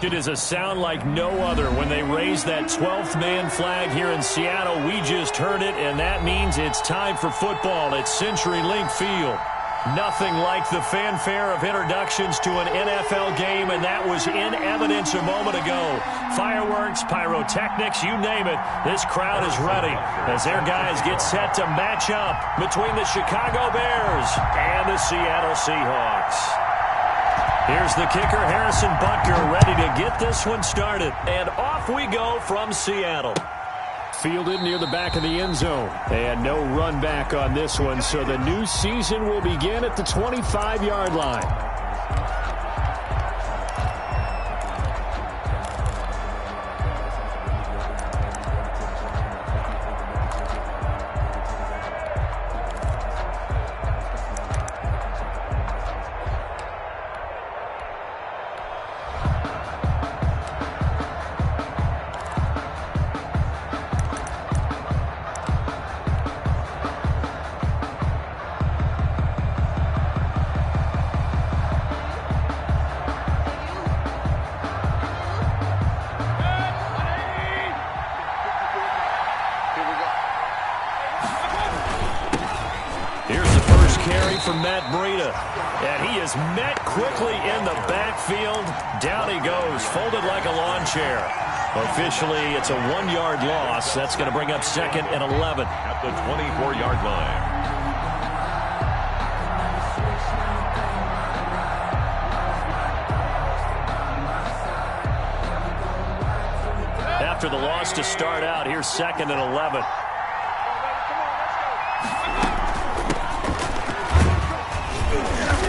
It is a sound like no other when they raise that 12th man flag here in Seattle. We just heard it, and that means it's time for football at CenturyLink Field. Nothing like the fanfare of introductions to an NFL game, and that was in evidence a moment ago. Fireworks, pyrotechnics, you name it. This crowd is ready as their guys get set to match up between the Chicago Bears and the Seattle Seahawks. Here's the kicker, Harrison Butker, ready to get this one started. And off we go from Seattle. Fielded near the back of the end zone. And no run back on this one, so the new season will begin at the 25-yard line. From Matt Breida, and he is met quickly in the backfield. Down he goes, folded like a lawn chair. Officially, it's a 1-yard loss. That's going to bring up 2nd and 11. At the 24-yard line. After the loss to start out, here's 2nd and 11.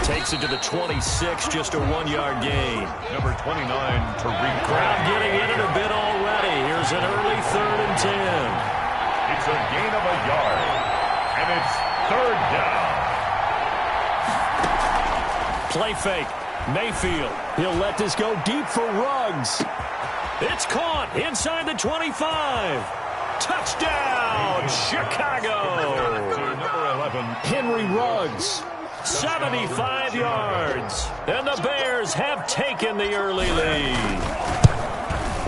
Takes it to the 26, just a 1-yard gain. Number 29, Tariq. Crowd getting in it a bit already. Here's an early 3rd and 10. It's a gain of a yard, and it's 3rd down. Play fake. Mayfield. He'll let this go deep for Ruggs. It's caught inside the 25. Touchdown, Chicago. Number 11, Henry Ruggs. 75 yards. And the Bears have taken the early lead.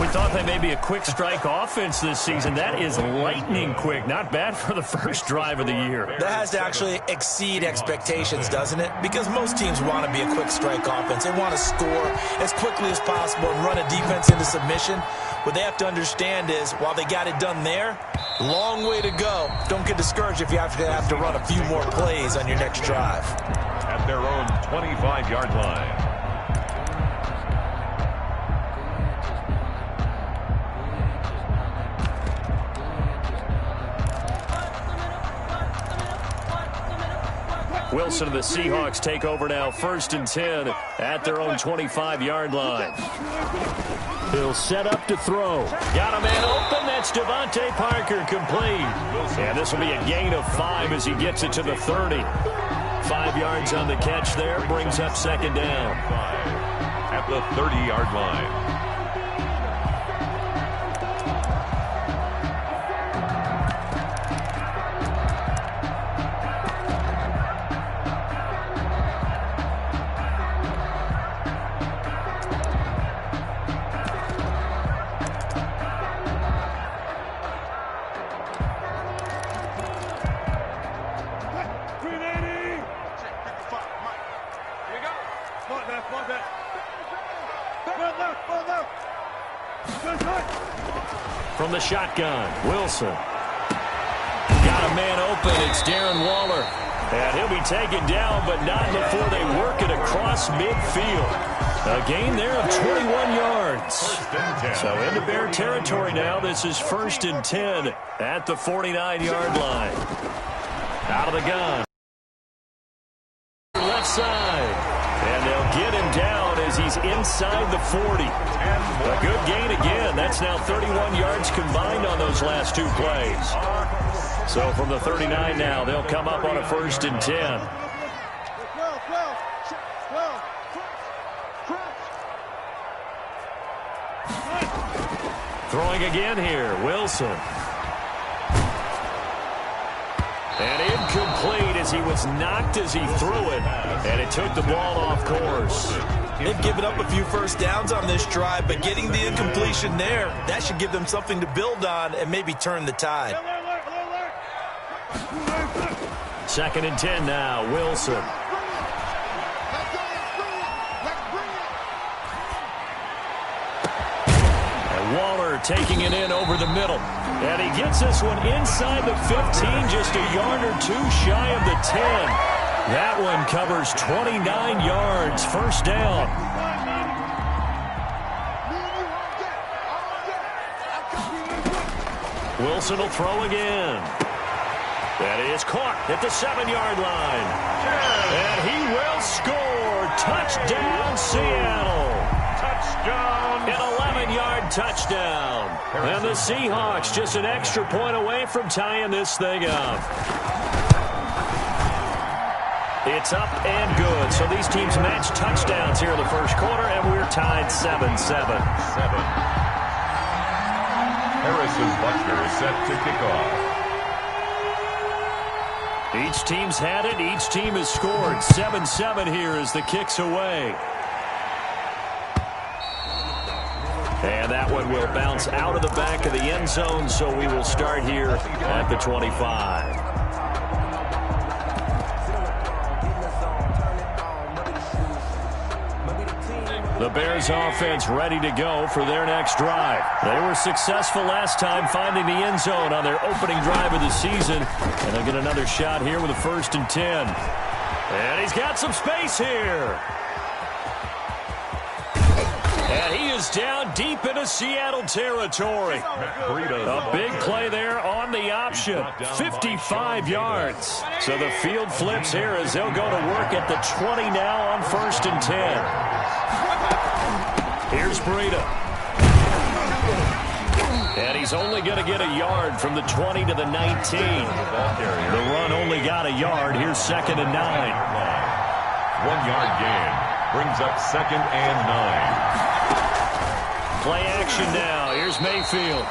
We thought they may be a quick strike offense this season. That is lightning quick. Not bad for the first drive of the year. That has to actually exceed expectations, doesn't it? Because most teams want to be a quick strike offense. They want to score as quickly as possible and run a defense into submission. What they have to understand is, while they got it done there, long way to go. Don't get discouraged if you have to run a few more plays on your next drive. At their own 25-yard line. Wilson and the Seahawks take over now, 1st and 10 at their own 25-yard line. He'll set up to throw. Got a man open. That's Devontae Parker, complete. And this will be a gain of 5 as he gets it to the 30. 5 yards on the catch there, brings up 2nd down. At the 30-yard line. From the shotgun, Wilson. Got a man open. It's Darren Waller. And he'll be taken down, but not before they work it across midfield. A gain there of 21 yards. So into Bear territory now. This is 1st and 10 at the 49-yard line. Out of the gun. Left side. And they'll get him down as he's inside the 40. A good gain again. That's now 31 yards combined on those last 2 plays. So from the 39 now, they'll come up on a 1st and 10. Throwing again here, Wilson. And incomplete as he was knocked as he threw it. And it took the ball off course. They've given up a few first downs on this drive, but getting the incompletion there, that should give them something to build on and maybe turn the tide. 2nd and 10 now, Wilson. And Waller taking it in over the middle. And he gets this one inside the 15, just a yard or two shy of the 10. That one covers 29 yards, first down. Wilson will throw again. That is caught at the 7-yard line. And he will score. Touchdown, Seattle. Touchdown. An 11-yard touchdown. And the Seahawks just an extra point away from tying this thing up. It's up and good. So these teams match touchdowns here in the first quarter, and we're tied 7-7. Harrison Butker is set to kick off. Each team's had it. Each team has scored. 7-7 here as the kick's away. And that one will bounce out of the back of the end zone, so we will start here at the 25. The Bears offense ready to go for their next drive. They were successful last time finding the end zone on their opening drive of the season. And they'll get another shot here with a 1st and 10. And he's got some space here. And he is down deep into Seattle territory. A big play there on the option. 55 yards. So the field flips here as they'll go to work at the 20 now on 1st and 10. Here's Breida. And he's only going to get a yard from the 20 to the 19. The run only got a yard. Here's 2nd and 9. 1-yard gain brings up 2nd and 9. Play action now. Here's Mayfield.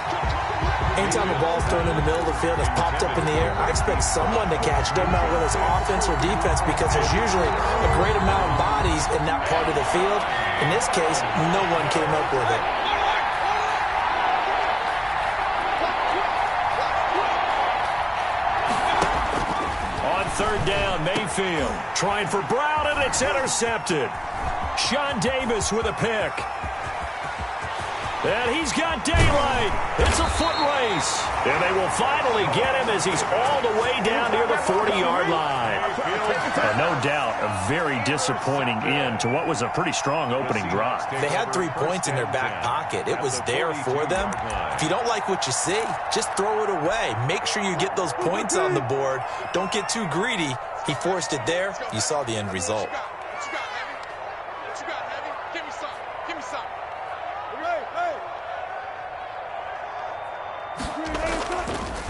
Anytime a ball's thrown in the middle of the field, it's popped up in the air, I expect someone to catch it. Doesn't matter whether it's offense or defense, because there's usually a great amount of bodies in that part of the field. In this case, no one came up with it. On 3rd down, Mayfield trying for Brown, and it's intercepted. Sean Davis with a pick. And he's got daylight. It's a foot race. And they will finally get him as he's all the way down near the 40-yard line. And no doubt, a very disappointing end to what was a pretty strong opening drive. They had 3 points in their back pocket. It was there for them. If you don't like what you see, just throw it away. Make sure you get those points on the board. Don't get too greedy. He forced it there. You saw the end result.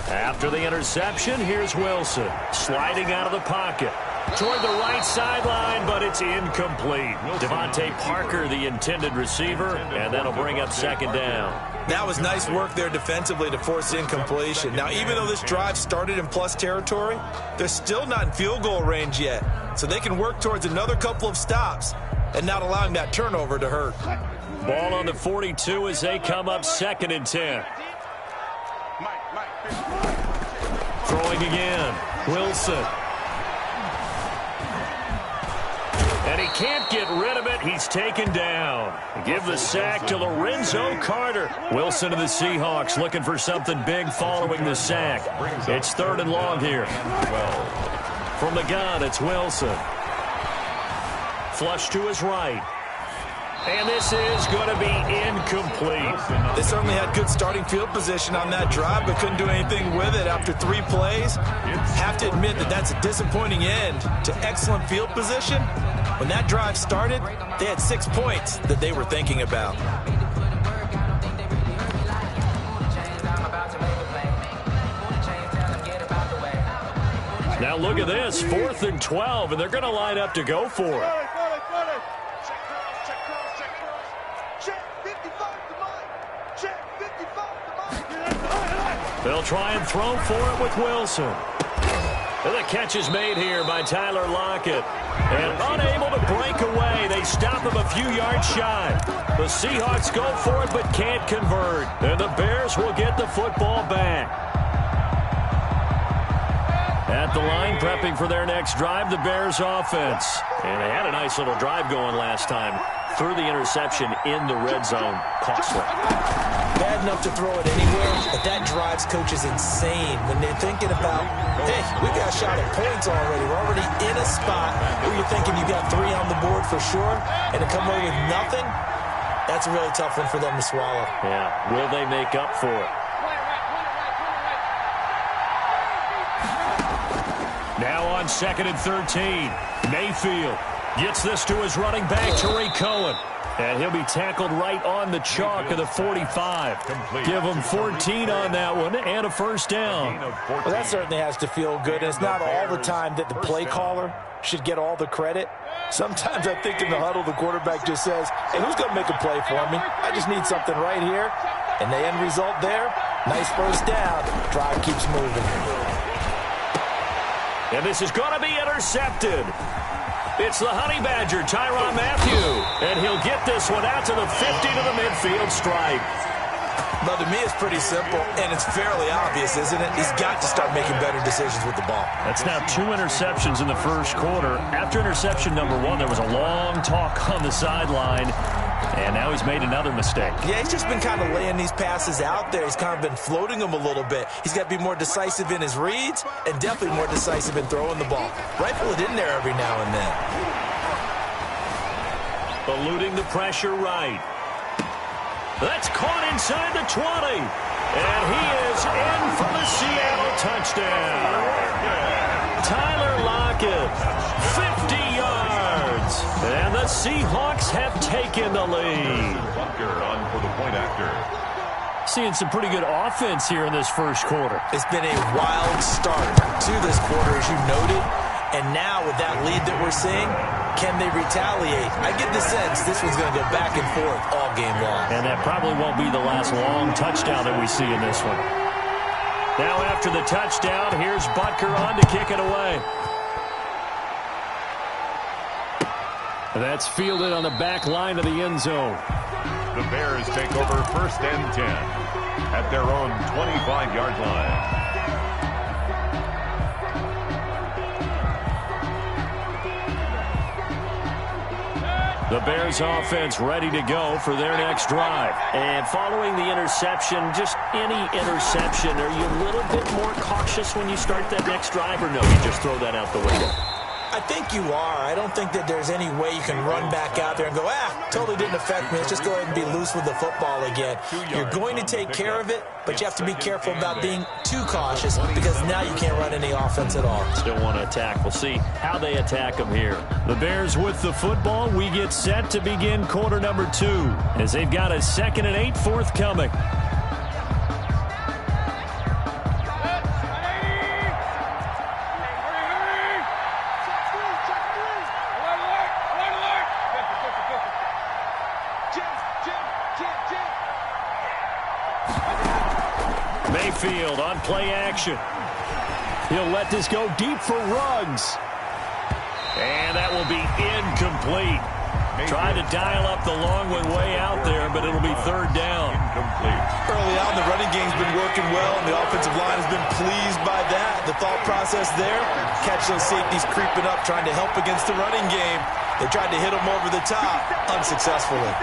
After the interception, here's Wilson sliding out of the pocket toward the right sideline, but it's incomplete. Devontae Parker, the intended receiver, and that'll bring up 2nd down. That was nice work there defensively to force incompletion. Now, even though this drive started in plus territory, they're still not in field goal range yet, so they can work towards another couple of stops and not allowing that turnover to hurt. Ball on the 42 as they come up 2nd and 10. Throwing again, Wilson. And he can't get rid of it. He's taken down. Give the sack to Lorenzo Carter. Wilson and the Seahawks looking for something big following the sack. It's 3rd and long here. From the gun, it's Wilson. Flush to his right. And this is going to be incomplete. They certainly had good starting field position on that drive, but couldn't do anything with it after 3 plays. Have to admit that that's a disappointing end to excellent field position. When that drive started, they had 6 points that they were thinking about. Now look at this, 4th and 12, and they're going to line up to go for it. They'll try and throw for it with Wilson. And the catch is made here by Tyler Lockett. And unable to break away. They stop him a few yards shy. The Seahawks go for it but can't convert. And the Bears will get the football back. At the line, prepping for their next drive, the Bears offense. And they had a nice little drive going last time. Threw the interception in the red zone. Costly. Bad enough to throw it anywhere, but that drives coaches insane when they're thinking about, hey, we got a shot at points already. We're already in a spot where you're thinking you got 3 on the board for sure, and to come away with nothing, that's a really tough one for them to swallow. Yeah, will they make up for it? Now on 2nd and 13, Mayfield gets this to his running back, Tariq Cohen. And he'll be tackled right on the chalk of the 45. Give him 14 on that one and a first down. Well, that certainly has to feel good. And it's not all the time that the play caller should get all the credit. Sometimes I think in the huddle, the quarterback just says, hey, who's going to make a play for me? I just need something right here. And the end result there, nice first down. Drive keeps moving. And this is going to be intercepted. It's the Honey Badger, Tyrann Mathieu. And he'll get this one out to the 50 to the midfield stripe. But to me, it's pretty simple, and it's fairly obvious, isn't it? He's got to start making better decisions with the ball. That's now 2 interceptions in the first quarter. After interception number 1, there was a long talk on the sideline. And now he's made another mistake. Yeah, he's just been kind of laying these passes out there. He's kind of been floating them a little bit. He's got to be more decisive in his reads and definitely more decisive in throwing the ball. Rifle it in there every now and then. Eluding the pressure right. That's caught inside the 20. And he is in for the Seattle touchdown. Tyler Lockett, 50 yards. And the Seahawks have taken the lead. On for the point after. Seeing some pretty good offense here in this first quarter. It's been a wild start to this quarter, as you noted. And now with that lead that we're seeing, can they retaliate? I get the sense this one's going to go back and forth all game long. And that probably won't be the last long touchdown that we see in this one. Now after the touchdown, here's Butker on to kick it away. That's fielded on the back line of the end zone. The Bears take over 1st and 10 at their own 25-yard line. The Bears offense ready to go for their next drive. And following the interception, just any interception, are you a little bit more cautious when you start that next drive, or no, you just throw that out the window? I think you are. I don't think that there's any way you can run back out there and go, totally didn't affect me. Let's just go ahead and be loose with the football again. You're going to take care of it, but you have to be careful about being too cautious because now you can't run any offense at all. Still want to attack. We'll see how they attack them here. The Bears with the football. We get set to begin quarter number 2 as they've got a 2nd and 8 forthcoming. Mayfield on play action. He'll let this go deep for Ruggs. And that will be incomplete. Trying to dial up the long one way out there, but it'll be 3rd down. Incomplete. Early on, the running game's been working well, and the offensive line has been pleased by that. The thought process there, catch those safeties creeping up, trying to help against the running game. They tried to hit them over the top, unsuccessfully.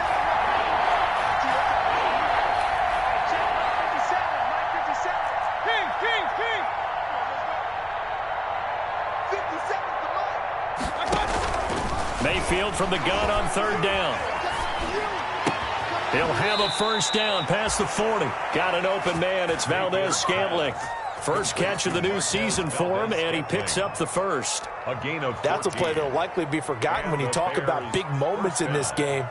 Mayfield from the gun on 3rd down. He'll have a first down past the 40. Got an open man. It's Valdez-Scantling. First catch of the new season for him, and he picks up the first. A gain of 14. That's a play that will likely be forgotten when you talk about big moments in this game.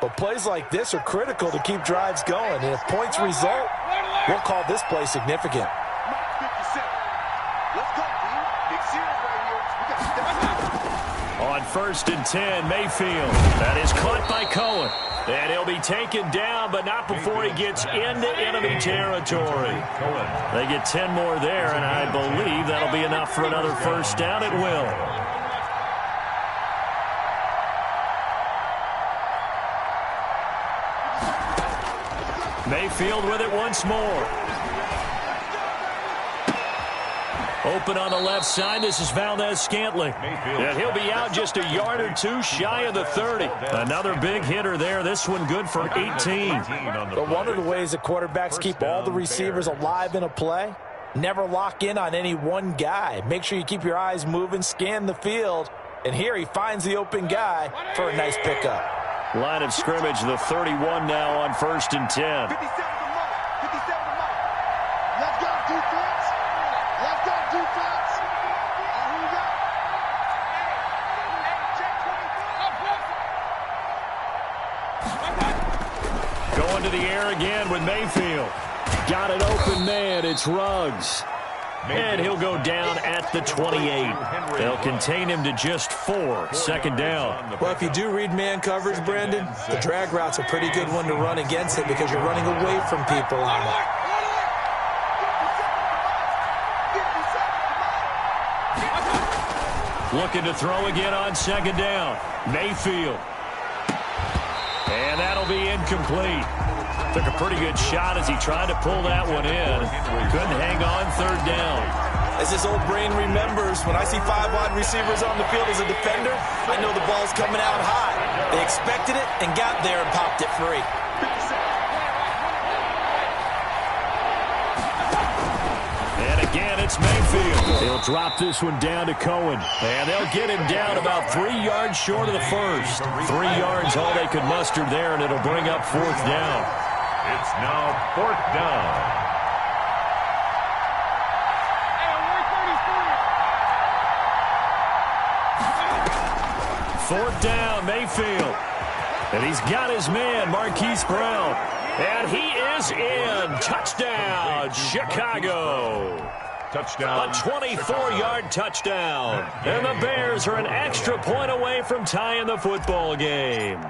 But plays like this are critical to keep drives going. And if points result, we'll call this play significant. On first and 10. Mayfield. That is caught by Cohen. And he'll be taken down, but not before he gets into enemy territory. They get 10 more there, and I believe that'll be enough for another first down. It will. Mayfield with it once more. Open on the left side. This is Valdez-Scantling. And he'll be out just a yard or two shy of the 30. Another big hitter there. This one good for 18. But one of the ways that quarterbacks keep all the receivers alive in a play, never lock in on any one guy. Make sure you keep your eyes moving, scan the field. And here he finds the open guy for a nice pickup. Line of scrimmage, the 31 now on first and 10. 57 to Mike. 57 to Mike. Let's go, defense. Let's go, defense. Who we got? Going to the air again with Mayfield. Got an open man. It's Ruggs. And he'll go down at the 28. They'll contain him to just 4. Second down. Well, if you do read man coverage, Brandon, the drag route's a pretty good one to run against it because you're running away from people on it. Looking to throw again on second down. Mayfield. And that'll be incomplete. Took a pretty good shot as he tried to pull that one in. Couldn't hang on third down. As his old brain remembers, when I see 5 wide receivers on the field as a defender, I know the ball's coming out high. They expected it and got there and popped it free. And again, it's Mayfield. He'll drop this one down to Cohen. And they'll get him down about 3 yards short of the first. 3 yards all they could muster there, and it'll bring up fourth down. It's now fourth down. Fourth down, Mayfield. And he's got his man, Marquise Brown. And he is in. Touchdown, Chicago. Touchdown. A 24-yard touchdown. And the Bears are an extra point away from tying the football game.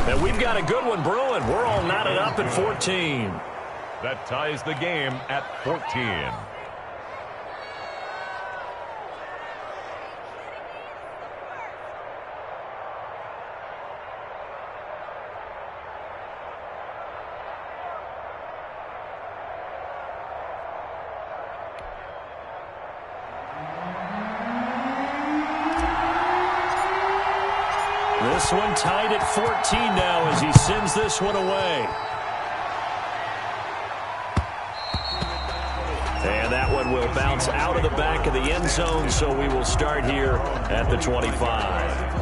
And we've got a good one brewing. We're all knotted up at 14. That ties the game at 14. This one tied at 14 now as he sends this one away. And that one will bounce out of the back of the end zone, so we will start here at the 25.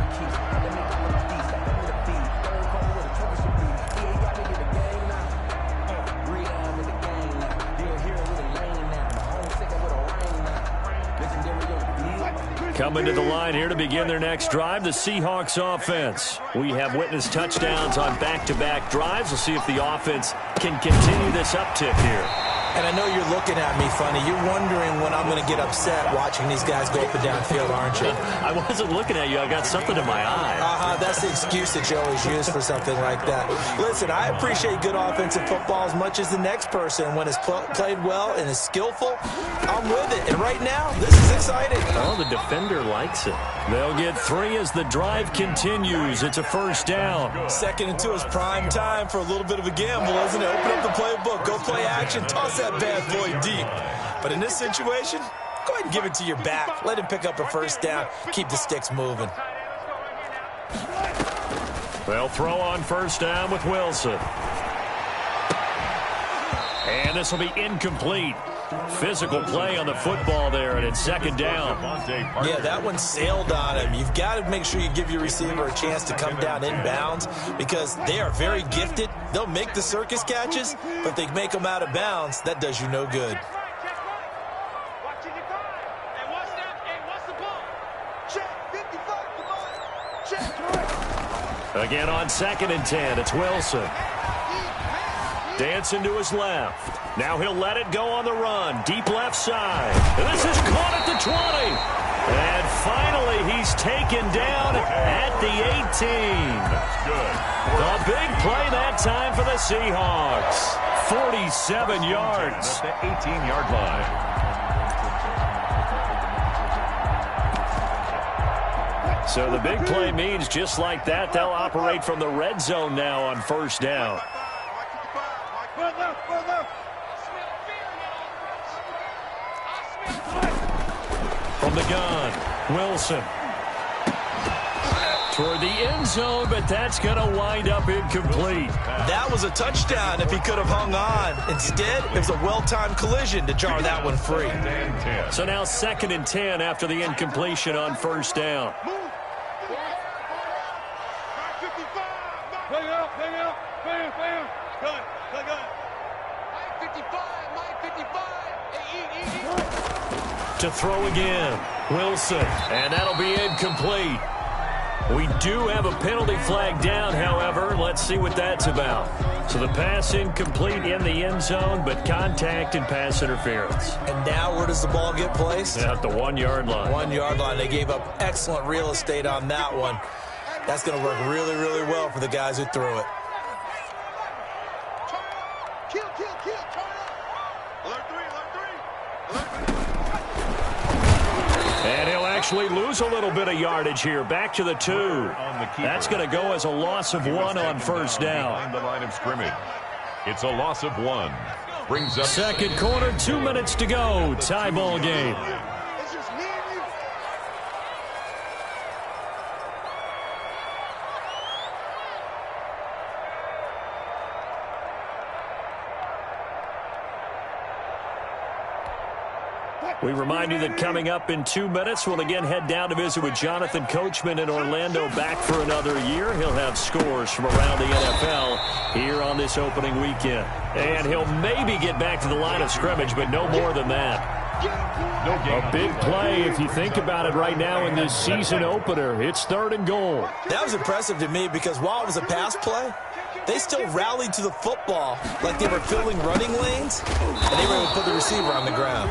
Coming to the line here to begin their next drive, the Seahawks offense. We have witnessed touchdowns on back-to-back drives. We'll see if the offense can continue this uptick here. And I know you're looking at me funny. You're wondering when I'm going to get upset watching these guys go up and down field, aren't you? I wasn't looking at you. I got something in my eye. That's the excuse that you always use for something like that. Listen, I appreciate good offensive football as much as the next person. When it's played well and is skillful, I'm with it. And right now, this is exciting. Oh, the defender likes it. They'll get 3 as the drive continues. It's a first down. 2nd and 2 is prime time for a little bit of a gamble, isn't it? Open up the playbook, go play action, toss that bad boy deep. But in this situation, go ahead and give it to your back. Let him pick up a first down. Keep the sticks moving. They'll throw on first down with Wilson. And this will be incomplete. Physical play on the football there, and it's second down. Yeah, that one sailed on him. You've got to make sure you give your receiver a chance to come down inbounds because they are very gifted. They'll make the circus catches, but if they make them out of bounds, that does you no good. Again on 2nd and 10, it's Wilson. Dancing to his left. Now he'll let it go on the run. Deep left side. And this is caught at the 20. And finally, he's taken down at the 18. That's good. A big play that time for the Seahawks. 47 yards. At the 18-yard line. So the big play means just like that, they'll operate from the red zone now on first down. From the gun, Wilson. Toward the end zone, but that's going to wind up incomplete. That was a touchdown if he could have hung on. Instead, it was a well-timed collision to jar that one free. So now 2nd and 10 after the incompletion on first down. To throw again, Wilson, and that'll be incomplete. We do have a penalty flag down, however. Let's see what that's about. So the pass incomplete in the end zone, but contact and pass interference. And now where does the ball get placed? At the 1-yard line. 1-yard line. They gave up excellent real estate on that one. That's going to work really, really well for the guys who threw it. And he'll actually lose a little bit of yardage here. Back to the 2. That's going to go as a loss of 1 on first down. Behind the line of scrimmage. It's a loss of 1. Brings up second quarter, 2 minutes to go. Tie ball game. We remind you that coming up in 2 minutes, we'll again head down to visit with Jonathan Coachman in Orlando, back for another year. He'll have scores from around the NFL here on this opening weekend. And he'll maybe get back to the line of scrimmage, but no more than that. A big play if you think about it right now in this season opener. It's 3rd and goal. That was impressive to me because while it was a pass play, they still rallied to the football like they were filling running lanes, and they were able to put the receiver on the ground.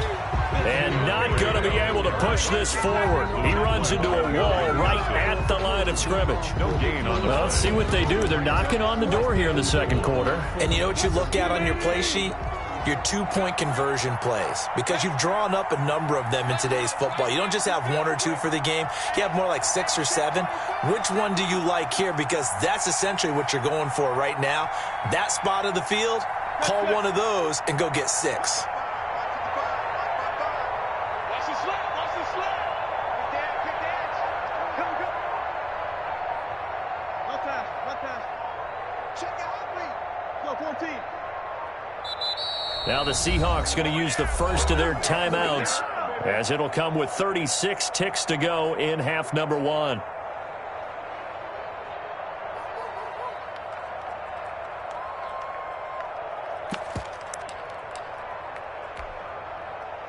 And not going to be able to push this forward. He runs into a wall right at the line of scrimmage. no gain on the Well, let's see what they do. They're knocking on the door here in the second quarter. And you know what you look at on your play sheet? Your 2-point conversion plays, because you've drawn up a number of them in today's football. You don't just have 1 or 2 for the game. You have more like 6 or 7. Which one do you like here? Because that's essentially what you're going for right now. That spot of the field, call one of those and go get 6. Now the Seahawks going to use the first of their timeouts, as it'll come with 36 ticks to go in half number 1.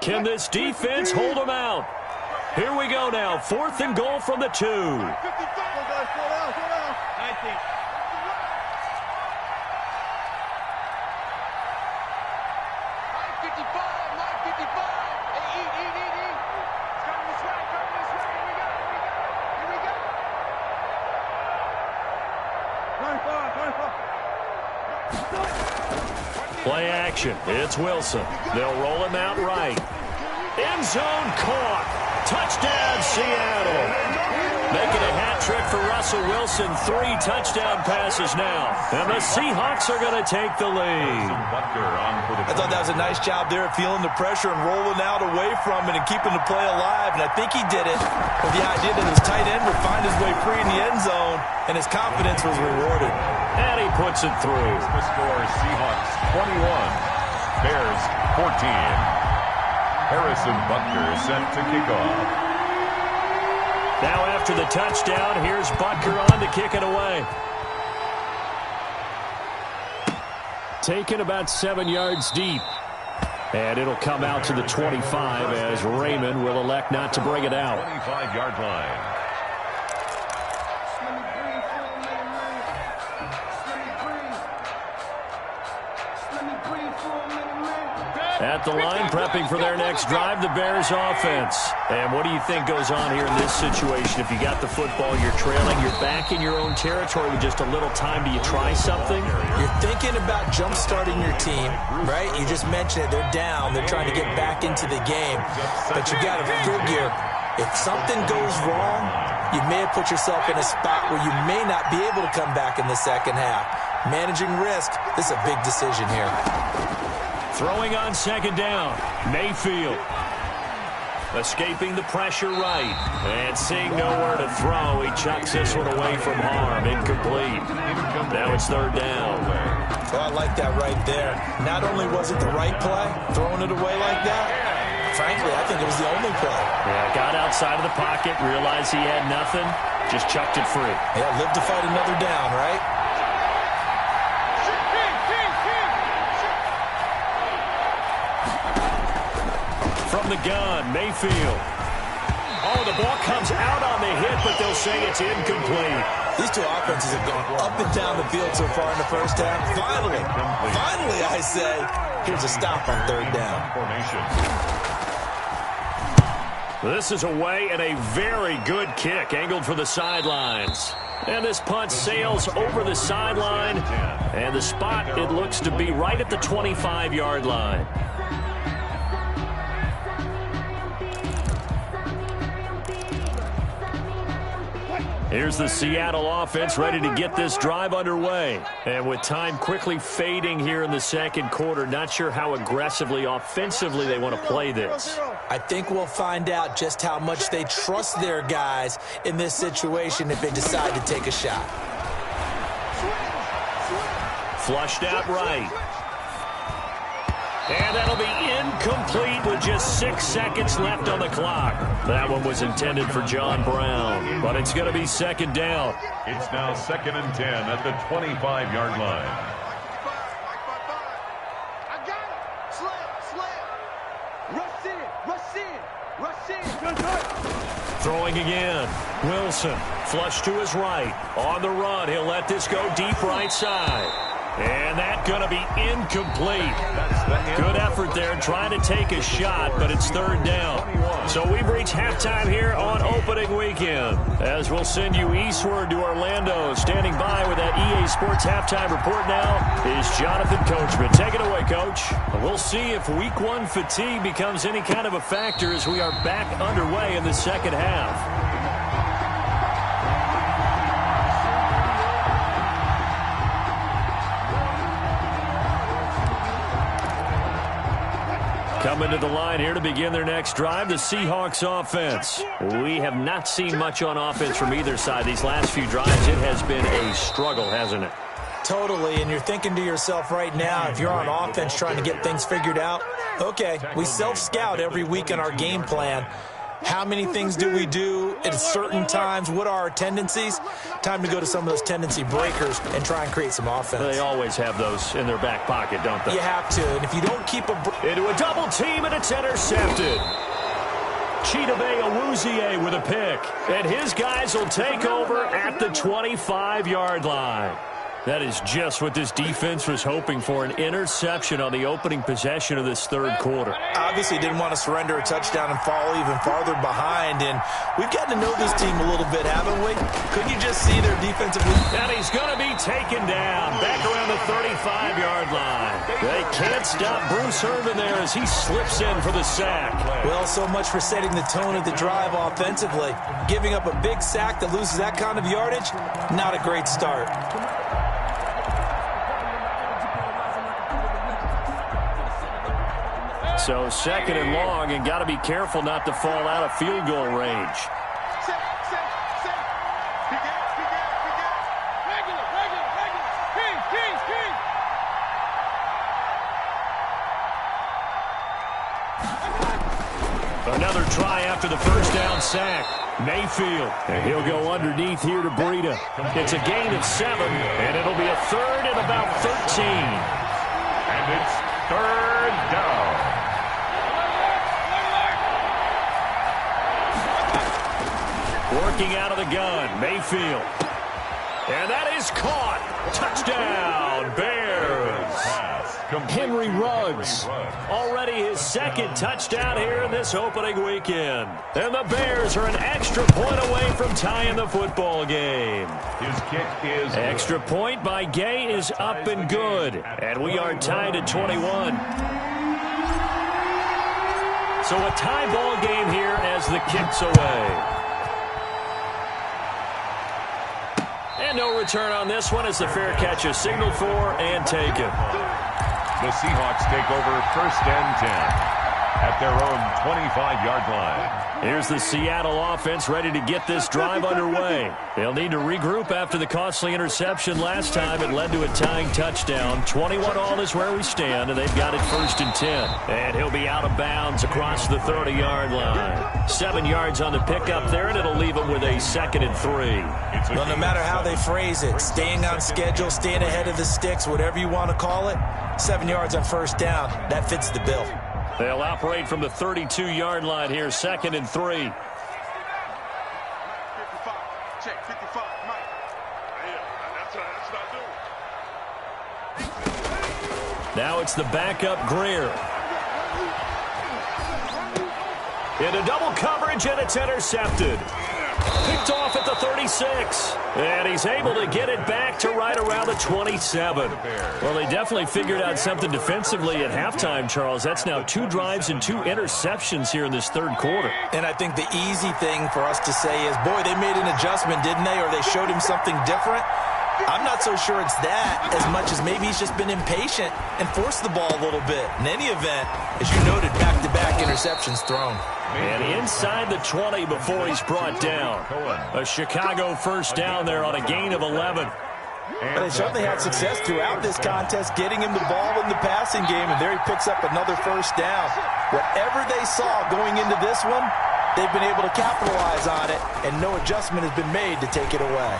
Can this defense hold them out? Here we go now. 4th and goal from the 2. Play action. It's Wilson. They'll roll him out right. End zone caught. Touchdown, Seattle. Making a hat trick for Russell Wilson. 3 touchdown passes now. And the Seahawks are going to take the lead. I thought that was a nice job there of feeling the pressure and rolling out away from it and keeping the play alive. And I think he did it with the idea that his tight end would find his way free in the end zone, and his confidence was rewarded. And he puts it through. The score, Seahawks 21, Bears 14. Harrison Butker is set to kick off. Now after the touchdown, here's Butker on to kick it away. Taken about 7 yards deep. And it'll come out to the 25 as Raymond will elect not to bring it out. 25-yard line. Let me breathe for a minute, man. At the line, prepping for their next drive, the Bears offense. And what do you think goes on here in this situation? If you got the football, you're trailing, you're back in your own territory with just a little time. Do you try something? You're thinking about jump-starting your team, right? You just mentioned it. They're down. They're trying to get back into the game. But you got to figure, if something goes wrong, you may have put yourself in a spot where you may not be able to come back in the second half. Managing risk, this is a big decision here. Throwing on second down, Mayfield. Escaping the pressure right. And seeing nowhere to throw, he chucks this one away from harm. Incomplete. Now it's third down. Oh, I like that right there. Not only was it the right play, throwing it away like that, frankly, I think it was the only play. Yeah, got outside of the pocket, realized he had nothing, just chucked it free. Yeah, live to fight another down, right? From the gun, Mayfield. Oh, the ball comes out on the hit, but they'll say it's incomplete. These two offenses have gone up and down the field so far in the first half. Finally, I say, here's a stop on third down. This is away and a very good kick, angled for the sidelines. And this punt sails over the sideline. And the spot, it looks to be right at the 25-yard line. Here's the Seattle offense ready to get this drive underway. And with time quickly fading here in the second quarter, not sure how aggressively, offensively they want to play this. I think we'll find out just how much they trust their guys in this situation if they decide to take a shot. Flushed out right. And that'll be incomplete with just 6 seconds left on the clock. That one was intended for John Brown, but it's going to be second down. It's now 2nd and 10 at the 25-yard line. I got it. Slam. Rush in. Throwing again. Wilson, flush to his right. On the run, he'll let this go deep right side. And that's going to be incomplete. Good effort there trying to take a shot, but it's third down. So we've reached halftime here on opening weekend. As we'll send you eastward to Orlando. Standing by with that EA Sports halftime report now is Jonathan Coachman. Take it away, Coach. We'll see if week one fatigue becomes any kind of a factor as we are back underway in the second half. Coming to the line here to begin their next drive, the Seahawks offense. We have not seen much on offense from either side. These last few drives, it has been a struggle, hasn't it? Totally, and you're thinking to yourself right now, if you're on offense trying to get things figured out, okay, we self-scout every week in our game plan. How many things do we do at certain times? What are our tendencies? Time to go to some of those tendency breakers and try and create some offense. They always have those in their back pocket, don't they? You have to, and if you don't keep into a double team, and it's intercepted. Chidobe Awuzie with a pick, and his guys will take over at the 25-yard line. That is just what this defense was hoping for, an interception on the opening possession of this third quarter. Obviously didn't want to surrender a touchdown and fall even farther behind, and we've gotten to know this team a little bit, haven't we? Couldn't you just see their defensive... And he's going to be taken down back around the 35-yard line. They can't stop Bruce Irvin there as he slips in for the sack. Well, so much for setting the tone of the drive offensively. Giving up a big sack that loses that kind of yardage, not a great start. So second and long, and got to be careful not to fall out of field goal range. Another try after the first down sack. Mayfield, and he'll go underneath here to Breida. It's a gain of 7, and it'll be a third and about 13. And it's third down. Working out of the gun, Mayfield. And that is caught. Touchdown, Bears. Henry Ruggs. Already his second touchdown here in this opening weekend. And the Bears are an extra point away from tying the football game. His kick is extra point by Gay is up and good. And we are tied at 21. So a tie ball game here as the kick's away. And no return on this one as the fair catch is signaled for and taken. The Seahawks take over 1st and 10 at their own 25-yard line. Here's the Seattle offense ready to get this drive underway. They'll need to regroup after the costly interception last time. It led to a tying touchdown. 21-all is where we stand, and they've got it 1st and 10. And he'll be out of bounds across the 30-yard line. 7 yards on the pickup there, and it'll leave him with a 2nd and 3. Well, no matter how they phrase it, staying on schedule, staying ahead of the sticks, whatever you want to call it, 7 yards on 1st down, that fits the bill. They'll operate from the 32-yard line here, 2nd and 3. 55. Check 55. Mike. That's what I do. Now it's the backup Greer. Into double coverage, and it's intercepted. Picked off at the 36. And he's able to get it back to right around the 27. Well, they definitely figured out something defensively at halftime, Charles. That's now 2 drives and 2 interceptions here in this 3rd quarter. And I think the easy thing for us to say is, boy, they made an adjustment, didn't they? Or they showed him something different. I'm not so sure it's that as much as maybe he's just been impatient and forced the ball a little bit. In any event, as you noted, back-to-back interceptions thrown. And inside the 20 before he's brought down. A Chicago 1st down there on a gain of 11. But they certainly had success throughout this contest, getting him the ball in the passing game, and there he picks up another 1st down. Whatever they saw going into this one, they've been able to capitalize on it, and no adjustment has been made to take it away.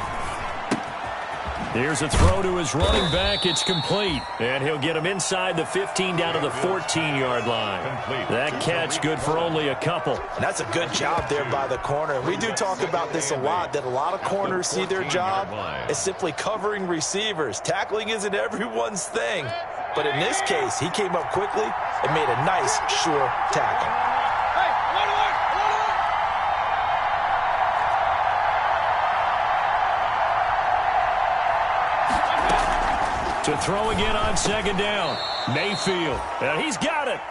Here's a throw to his running back. It's complete. And he'll get him inside the 15 down to the 14-yard line. That catch good for only a couple. And that's a good job there by the corner. We do talk about this a lot, that a lot of corners see their job as simply covering receivers. Tackling isn't everyone's thing. But in this case, he came up quickly and made a nice, sure tackle. To throw again on 2nd down. Mayfield. He's got it.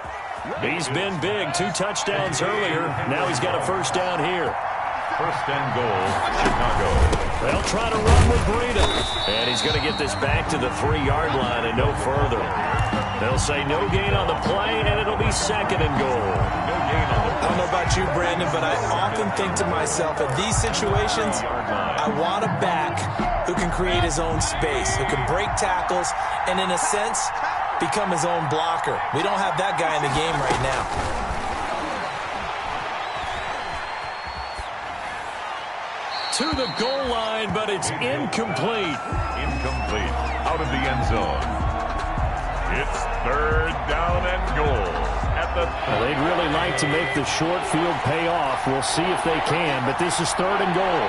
He's been big. 2 touchdowns earlier. Now he's got a 1st down here. 1st and goal, Chicago. They'll try to run with Breida. And he's going to get this back to the 3-yard line and no further. They'll say no gain on the play, and it'll be 2nd and goal. No gain on the play. I don't know about you, Brandon, but I often think to myself, in these situations, I want a back who can create his own space, who can break tackles, and in a sense, become his own blocker. We don't have that guy in the game right now. To the goal line, but it's incomplete. Incomplete. Out of the end zone. It's 3rd down and goal. Well, they'd really like to make the short field pay off. We'll see if they can, but this is 3rd and goal.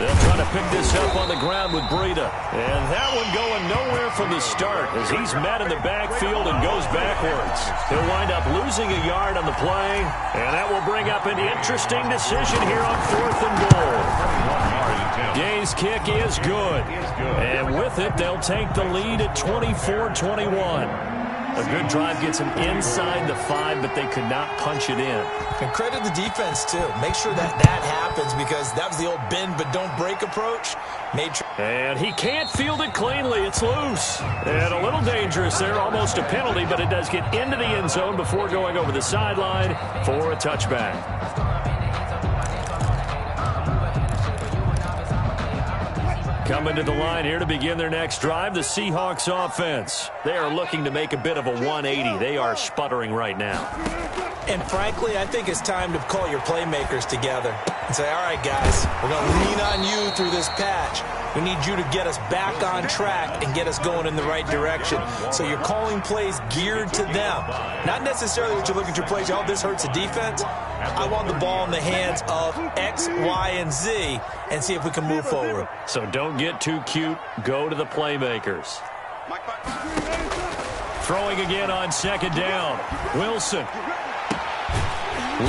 They'll try to pick this up on the ground with Breida. And that one going nowhere from the start as he's met in the backfield and goes backwards. He'll wind up losing a yard on the play, and that will bring up an interesting decision here on 4th and goal. Gay's kick is good. And with it, they'll take the lead at 24-21. A good drive gets them inside the 5, but they could not punch it in. And credit the defense, too. Make sure that happens because that was the old bend but don't break approach. And he can't field it cleanly. It's loose. And a little dangerous there, almost a penalty, but it does get into the end zone before going over the sideline for a touchback. Coming to the line here to begin their next drive, the Seahawks offense. They are looking to make a bit of a 180. They are sputtering right now. And frankly, I think it's time to call your playmakers together and say, all right, guys, we're going to lean on you through this patch. We need you to get us back on track and get us going in the right direction. So you're calling plays geared to them. Not necessarily that you look at your plays, oh, this hurts the defense. I want the ball in the hands of X, Y, and Z and see if we can move forward. So don't get too cute. Go to the playmakers. Throwing again on second down. Wilson.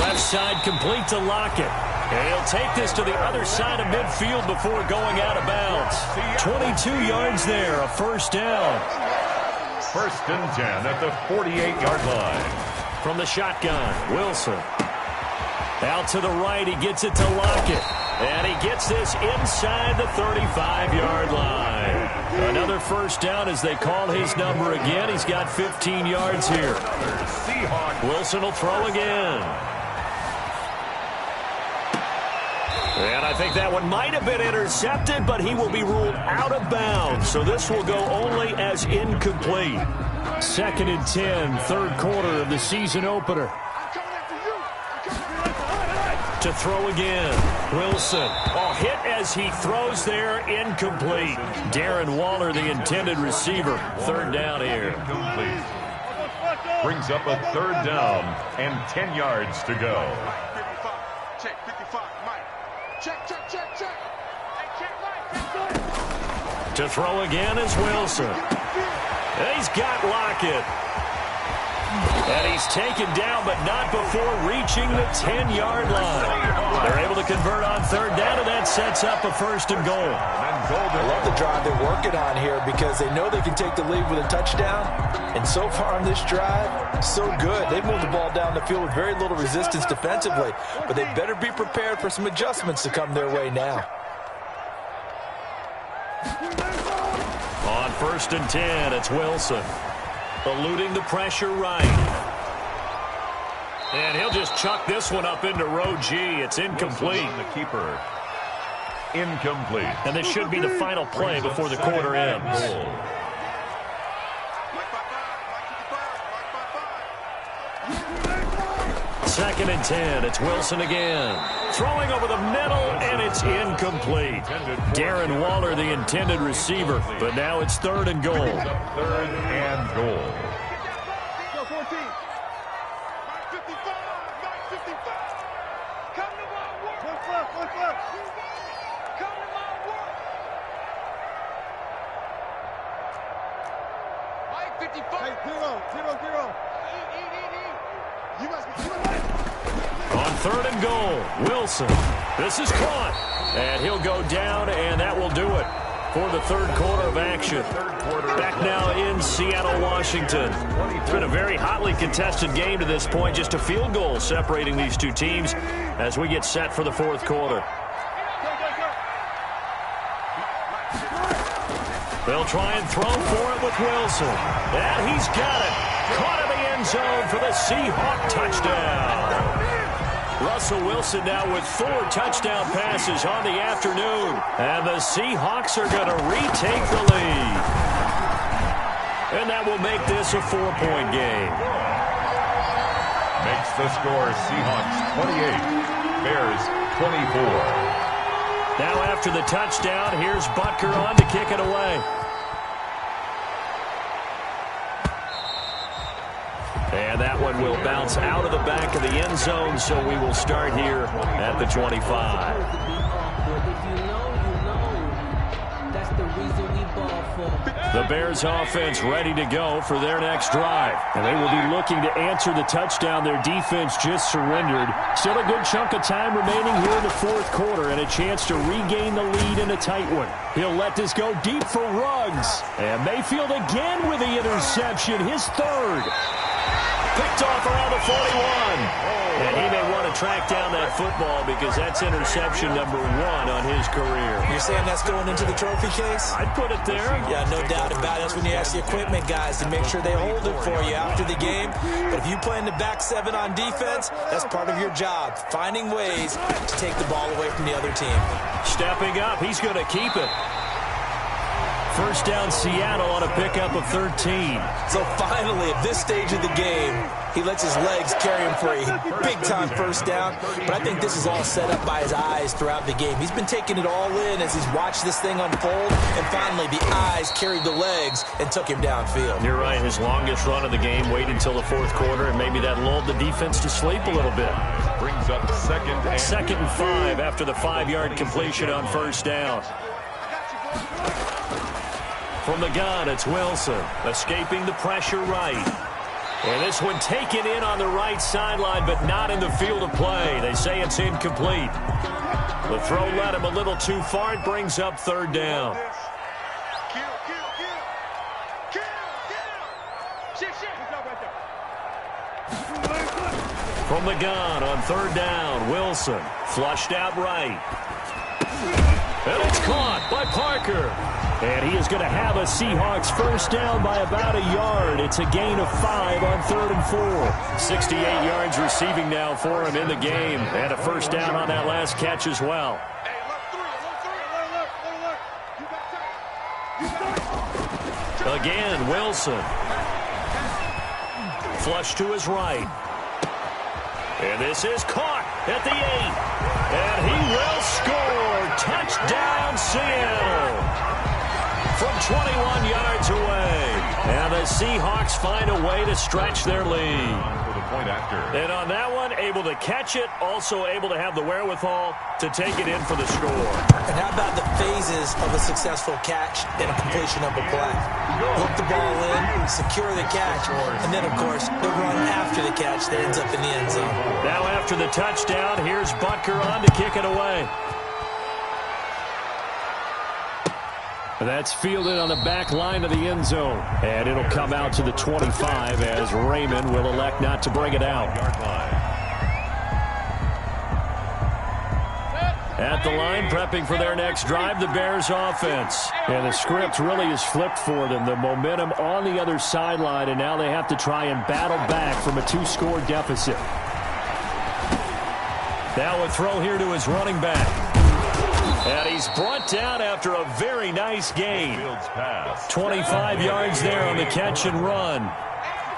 Left side complete to Lockett. And he'll take this to the other side of midfield before going out of bounds. 22 yards there, a first down. First and 10 at the 48-yard line. From the shotgun, Wilson. Out to the right, he gets it to Lockett. And he gets this inside the 35-yard line. Another first down as they call his number again. He's got 15 yards here. Wilson will throw again. And I think that one might have been intercepted, but he will be ruled out of bounds. So this will go only as incomplete. Second and 10, third quarter of the season opener. To throw again. Wilson. Oh, hit as he throws there, incomplete. Darren Waller, the intended receiver. Third down here. Incomplete. Brings up a third down and 10 yards to go. Check, 55, Mike. Check. Hey, check, Mike. To throw again is Wilson. And he's got Lockett. And he's taken down, but not before reaching the 10-yard line. They're able to convert on third down, and that sets up a first and goal. I love the drive they're working on here because they know they can take the lead with a touchdown. And so far on this drive, so good. They've moved the ball down the field with very little resistance defensively, but they better be prepared for some adjustments to come their way now. On first and 10, it's Wilson. Eluding the pressure right. And he'll just chuck this one up into row G. It's incomplete. The keeper. Incomplete. And this should be the final play before the quarter ends. Second and 10. It's Wilson again. Throwing over the middle, and it's incomplete. Darren Waller, the intended receiver. But now it's third and goal. Third and goal. Go 14. Mike 55. Come to my work. One foot. Come to my work. Mike 55. Hey, 0. You must be On third and goal, Wilson. This is caught. And he'll go down, and that will do it for the third quarter of action. Back now in Seattle, Washington. It's been a very hotly contested game to this point. Just a field goal separating these two teams as we get set for the fourth quarter. They'll try and throw for it with Wilson. And he's got it. Caught in the end zone for the Seahawk touchdown. Russell Wilson now with 4 touchdown passes on the afternoon. And the Seahawks are going to retake the lead. And that will make this a 4-point game. Makes the score Seahawks 28, Bears 24. Now after the touchdown, here's Butker on to kick it away. And that one will bounce out of the back of the end zone, so we will start here at the 25. The Bears offense ready to go for their next drive. And they will be looking to answer the touchdown their defense just surrendered. Still a good chunk of time remaining here in the fourth quarter and a chance to regain the lead in a tight one. He'll let this go deep for Ruggs. And Mayfield again with the interception, his third. Picked off around the 41. And he may want to track down that football because that's interception number 1 on his career. You're saying that's going into the trophy case? I'd put it there. Yeah, no doubt about it. That's when you ask the equipment guys to make sure they hold it for you after the game. But if you play in the back 7 on defense, that's part of your job, finding ways to take the ball away from the other team. Stepping up, he's going to keep it. first down Seattle on a pickup of 13. So finally, at this stage of the game, he lets his legs carry him for a big-time first down. But I think this is all set up by his eyes throughout the game. He's been taking it all in as he's watched this thing unfold. And finally, the eyes carried the legs and took him downfield. You're right. His longest run of the game waited until the fourth quarter, and maybe that lulled the defense to sleep a little bit. Brings up second and 5 after the 5-yard completion on first down. From the gun, it's Wilson, escaping the pressure right. And this one taken in on the right sideline, but not in the field of play. They say it's incomplete. The throw led him a little too far. It brings up third down. From the gun on third down, Wilson flushed out right. And it's caught by Parker. And he is going to have a Seahawks first down by about a yard. It's a gain of 5 on 3rd and 4. 68 yards receiving now for him in the game. And a first down on that last catch as well. Again, Wilson. Flush to his right. And this is caught at the 8. And he will score. Touchdown, Seattle. From 21 yards away. And the Seahawks find a way to stretch their lead. And on that one, able to catch it, also able to have the wherewithal to take it in for the score. And how about the phases of a successful catch and a completion of a play? Hook the ball in, secure the catch, and then, of course, the run after the catch that ends up in the end zone. Now after the touchdown, here's Butker on to kick it away. That's fielded on the back line of the end zone. And it'll come out to the 25 as Raymond will elect not to bring it out. At the line, prepping for their next drive, the Bears offense. And the script really is flipped for them. The momentum on the other sideline, and now they have to try and battle back from a 2-score deficit. Now a throw here to his running back. And he's brought down after a very nice gain. 25 yards there on the catch and run.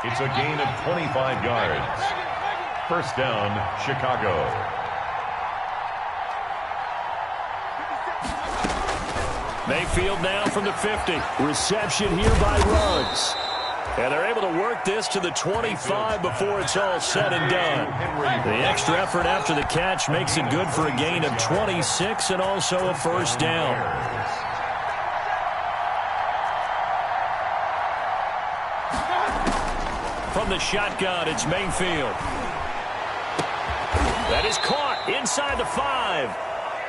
It's a gain of 25 yards. First down, Chicago. Mayfield now from the 50. Reception here by Ruggs. And they're able to work this to the 25 before it's all said and done. The extra effort after the catch makes it good for a gain of 26 and also a first down. From the shotgun, it's Mayfield. That is caught inside the 5.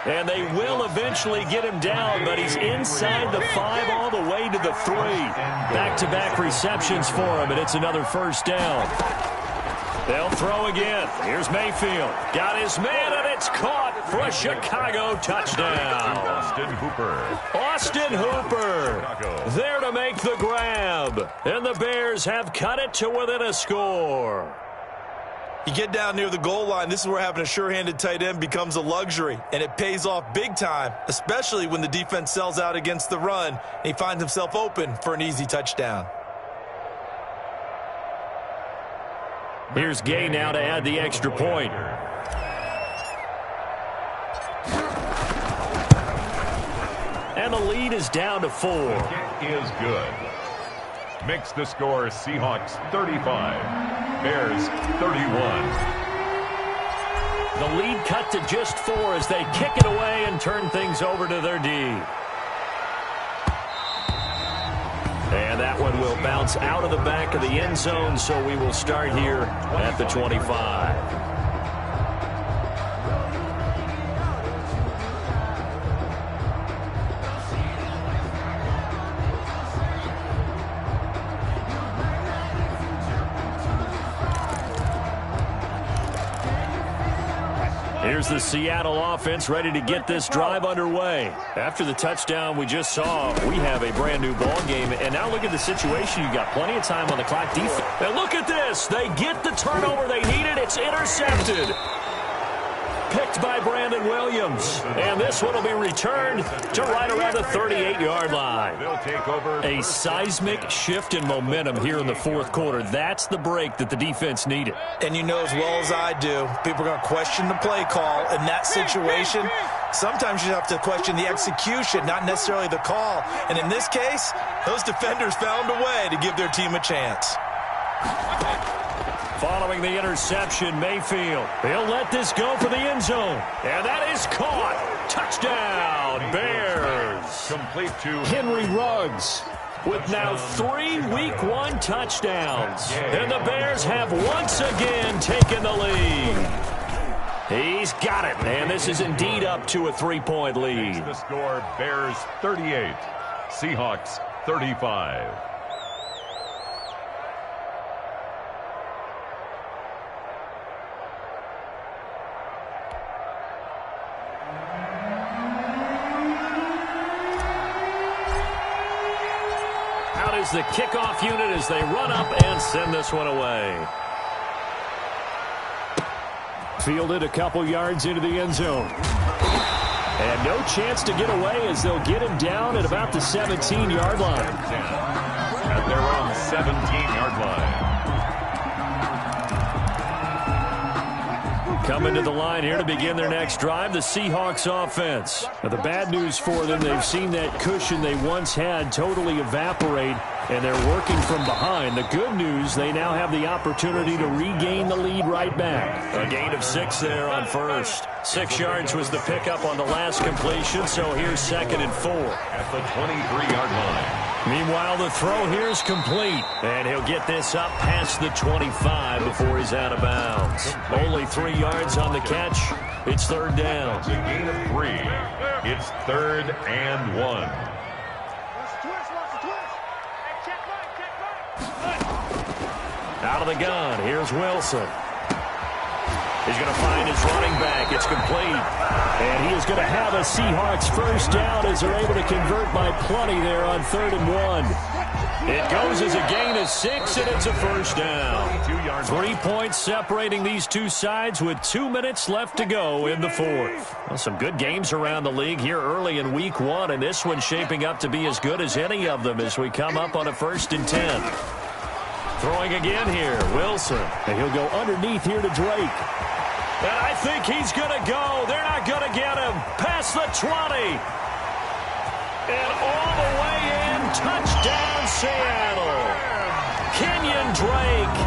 And they will eventually get him down, but he's inside the 5 all the way to the 3. Back-to-back receptions for him, and it's another first down. They'll throw again. Here's Mayfield. Got his man, and it's caught for a Chicago touchdown. Austin Hooper there to make the grab. And the Bears have cut it to within a score. You get down near the goal line, this is where having a sure-handed tight end becomes a luxury, and it pays off big time, especially when the defense sells out against the run, and he finds himself open for an easy touchdown. Here's Gay now to add the extra point. And the lead is down to 4. It is good. Makes the score Seahawks 35. Bears 31. The lead cut to just 4 as they kick it away and turn things over to their D. And that one will bounce out of the back of the end zone, so we will start here at the 25. Here's the Seattle offense ready to get this drive underway. After the touchdown we just saw, we have a brand new ball game. And now look at the situation. You got plenty of time on the clock. Defense. And look at this. They get the turnover they needed. It's intercepted. Picked blocked by Brandon Williams. And this one will be returned to right around the 38-yard line. They'll take over. A seismic shift in momentum here in the fourth quarter. That's the break that the defense needed. And you know as well as I do, people are going to question the play call in that situation. Sometimes you have to question the execution, not necessarily the call. And in this case, those defenders found a way to give their team a chance. Following the interception, Mayfield. He'll let this go for the end zone. And that is caught. Touchdown, Bears. Complete to Henry Ruggs with now 3 Week 1 touchdowns. And the Bears have once again taken the lead. He's got it. And this is indeed up to a 3-point lead. the score, Bears 38, Seahawks 35. Out is the kickoff unit as they run up and send this one away. Fielded a couple yards into the end zone. And no chance to get away as they'll get him down at about the 17-yard line. At their own 17-yard line. Coming to the line here to begin their next drive, the Seahawks offense. Now, the bad news for them, they've seen that cushion they once had totally evaporate, and they're working from behind. The good news, they now have the opportunity to regain the lead right back. A gain of 6 there on first. 6 yards was the pickup on the last completion, so here's 2nd and 4. At the 23-yard line. Meanwhile, the throw here is complete, and he'll get this up past the 25 before he's out of bounds. Only 3 yards on the catch. It's 3rd down. It's a gain of 3. It's 3rd and 1. Out of the gun, here's Wilson. He's going to find his running back. It's complete. And he is going to have a Seahawks first down as they're able to convert by plenty there on 3rd and 1. It goes as a gain of 6, and it's a first down. 3 points separating these two sides with 2 minutes left to go in the fourth. Well, some good games around the league here early in Week 1, and this one's shaping up to be as good as any of them as we come up on a 1st and 10. Throwing again here, Wilson. And he'll go underneath here to Drake. And I think he's going to go. They're not going to get him. Past the 20. And all the way in. Touchdown, Seattle. Kenyon Drake.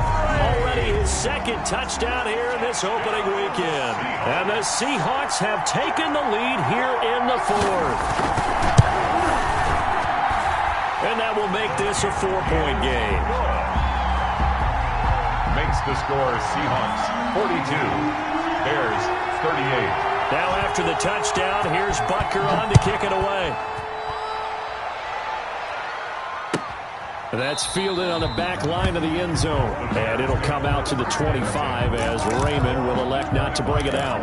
Already his 2nd touchdown here in this opening weekend. And the Seahawks have taken the lead here in the 4th. And that will make this a 4-point game. Makes the score Seahawks 42. Bears 38. Now after the touchdown, here's Butker on to kick it away. That's fielded on the back line of the end zone. And it'll come out to the 25 as Raymond will elect not to bring it out.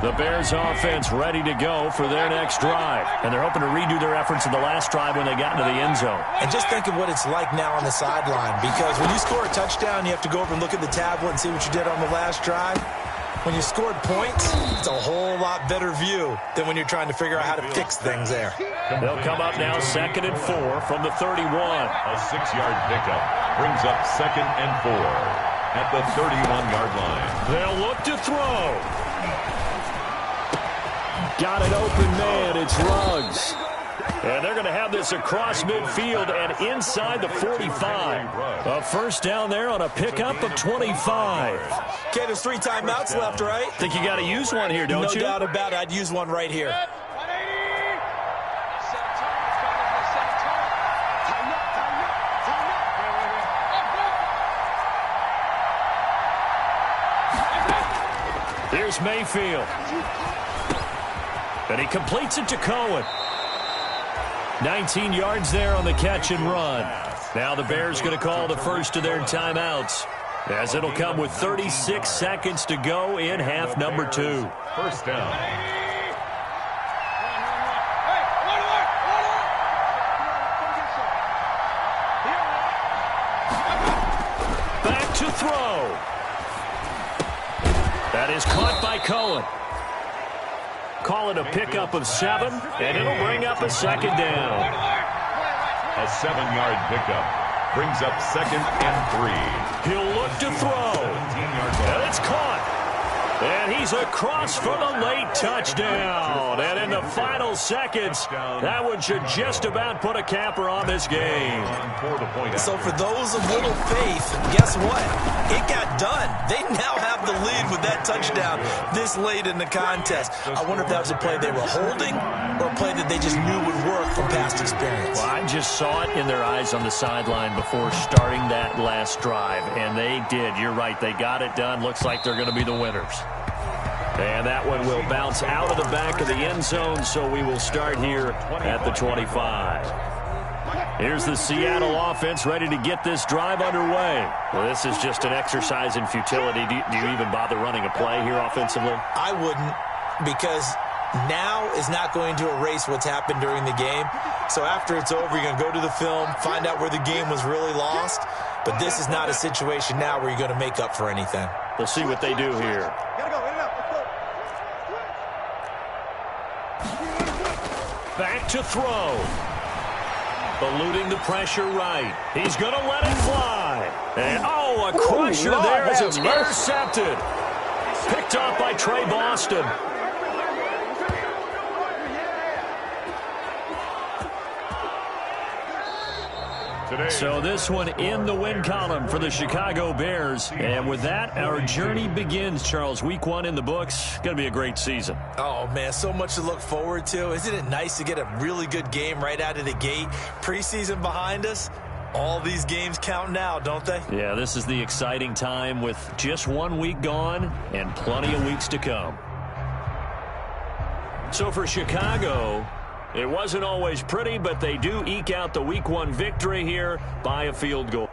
The Bears offense ready to go for their next drive. And they're hoping to redo their efforts in the last drive when they got into the end zone. And just think of what it's like now on the sideline, because when you score a touchdown, you have to go over and look at the tablet and see what you did on the last drive. When you scored points, it's a whole lot better view than when you're trying to figure out how to fix things there. They'll come up now 2nd and 4 from the 31. A 6-yard pickup brings up 2nd and 4 at the 31-yard line. They'll look to throw. Got an open man. It's Ruggs. And they're going to have this across midfield and inside the 45. A first down there on a pickup of 25. Okay, there's 3 timeouts left, right? Think you got to use one here, don't you? No doubt about it. I'd use one right here. Here's Mayfield. And he completes it to Cohen. 19 yards there on the catch and run. Now the Bears going to call the first of their timeouts, as it'll come with 36 seconds to go in half number 2. First down. is caught by Cohen. Call it a pickup of 7, and it'll bring up a second down. A 7-yard pickup brings up 2nd and 3. He'll look to throw. And it's caught. And he's across for the late touchdown. And in the final seconds, that one should just about put a capper on this game. So for those of little faith, guess what? It got done. They now have the lead with that touchdown this late in the contest. I wonder if that was a play they were holding or a play that they just knew would work from past experience. Well, I just saw it in their eyes on the sideline before starting that last drive, and they did. You're right. They got it done. Looks like they're going to be the winners. And that one will bounce out of the back of the end zone, so we will start here at the 25. Here's the Seattle offense ready to get this drive underway. Well, this is just an exercise in futility. Do you even bother running a play here offensively? I wouldn't, because now is not going to erase what's happened during the game. So after it's over, you're going to go to the film, find out where the game was really lost. But this is not a situation now where you're going to make up for anything. We'll see what they do here. Back to throw. Eluding the pressure right. He's going to let it fly. And, a crusher there as it's intercepted. Picked off by Trey Boston. So this one in the win column for the Chicago Bears. And with that, our journey begins, Charles. Week 1 in the books. Going to be a great season. Oh, man, so much to look forward to. Isn't it nice to get a really good game right out of the gate? Preseason behind us. All these games count now, don't they? Yeah, this is the exciting time with just 1 week gone and plenty of weeks to come. So for Chicago, it wasn't always pretty, but they do eke out the Week 1 victory here by a field goal.